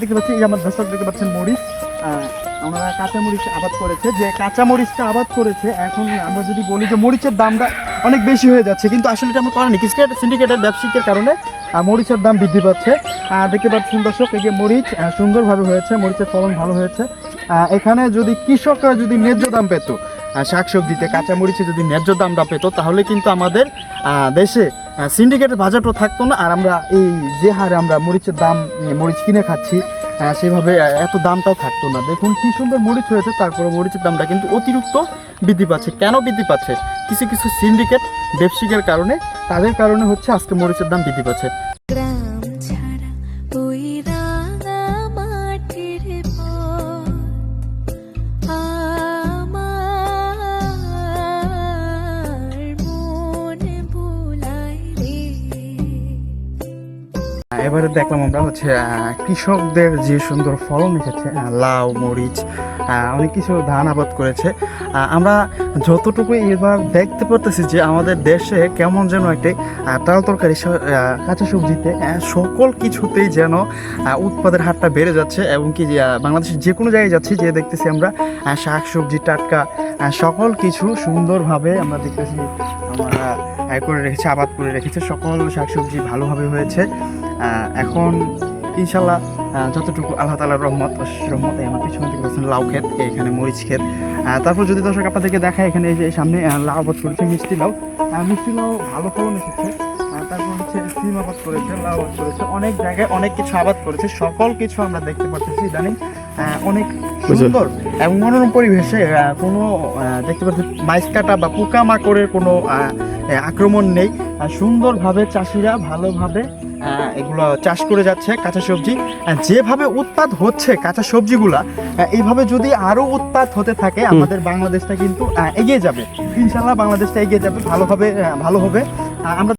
দেখতে পাচ্ছি এই আমার দর্শক দেখতে পাচ্ছেন মরিচ, আমরা কাঁচা মরিচ আবাদ করেছে, যে কাঁচা মরিচটা আবাদ করেছে। এখন আমরা যদি বলি যে মরিচের দামটা অনেক বেশি হয়ে যাচ্ছে, কিন্তু আসলে এটা আমরা করেনি, সিন্ডিকেটের ব্যবসায়িকের কারণে মরিচের দাম বৃদ্ধি পাচ্ছে। দেখতে পাচ্ছেন দর্শক, এই যে মরিচ সুন্দরভাবে হয়েছে, মরিচের ফলন ভালো হয়েছে। এখানে যদি কৃষকরা যদি ন্যায্য দাম পেত, শাকসবজিতে কাঁচা মরিচে যদি ন্যায্য দামটা পেত, তাহলে কিন্তু আমাদের দেশে সিন্ডিকেটের বাজারও থাকতো না। আর আমরা এই যে হারে আমরা মরিচের দাম মরিচ কিনে খাচ্ছি, সেভাবে এত দামটাও থাকতো না। দেখুন কি সুন্দর মরিচ হয়েছে, তারপরে মরিচের দামটা কিন্তু অতিরিক্ত বৃদ্ধি পাচ্ছে। কেন বৃদ্ধি পাচ্ছে? কিছু কিছু সিন্ডিকেট ব্যবসায়িকের কারণে, তাদের কারণে হচ্ছে আজকে মরিচের দাম বৃদ্ধি পাচ্ছে। গ্রাম ছাড়া ওই রাঙা মাটির পর আমার মন ভুলায় রে। এবারে দেখলাম আমরা হচ্ছে কৃষকদের যে সুন্দর ফলন এসেছে, লাউ, মরিচ, অনেক কিছু ধান আবাদ করেছে। আমরা যতটুকু এবার দেখতে পারতেছি যে আমাদের দেশে কেমন যেন একটা তাল তরকারি, কাঁচা সবজিতে, সকল কিছুতেই যেন উৎপাদের হারটা বেড়ে যাচ্ছে। এবং কি বাংলাদেশের যে কোনো জায়গায় যাচ্ছি, যে দেখতেছি আমরা শাক সবজি টাটকা সকল কিছু সুন্দরভাবে আমরা দেখতেছি আমরা করে রেখেছে, আবাদ করে রেখেছে। সকল শাকসবজি ভালোভাবে হয়েছে। এখন ইনশাল্লাহ যতটুকু আল্লাহ তাআলার রহমতে আমার পিছনে দেখতে পাচ্ছেন লাউ ক্ষেত, এখানে মরিচ ক্ষেত। তারপর যদি দর্শক আপনাদেরকে দেখায়, এখানে এই যে সামনে লাউ আবাদ করেছে, মিষ্টি লাউ ভালো ফলন এসেছে। তারপর হচ্ছে সিম আবাদ করেছে, লাউ আবাদ করেছে, অনেক জায়গায় অনেক কিছু আবাদ করেছে। সকল কিছু আমরা দেখতে পাচ্ছি ইদানিং অনেক সুন্দর এবং মনোরম পরিবেশে। কোনো দেখতে পাচ্ছি মাইস কাটা বা পোকামাকড়ের কোনো আক্রমণ নেই। সুন্দরভাবে চাষিরা ভালোভাবে এগুলো চাষ করে যাচ্ছে কাঁচা সবজি। যেভাবে উৎপাদ হচ্ছে কাঁচা সবজিগুলা, এইভাবে যদি আরও উৎপাদ হতে থাকে, আমাদের বাংলাদেশটা কিন্তু এগিয়ে যাবে। ইনশাল্লাহ বাংলাদেশটা এগিয়ে যাবে, ভালো হবে। আমরা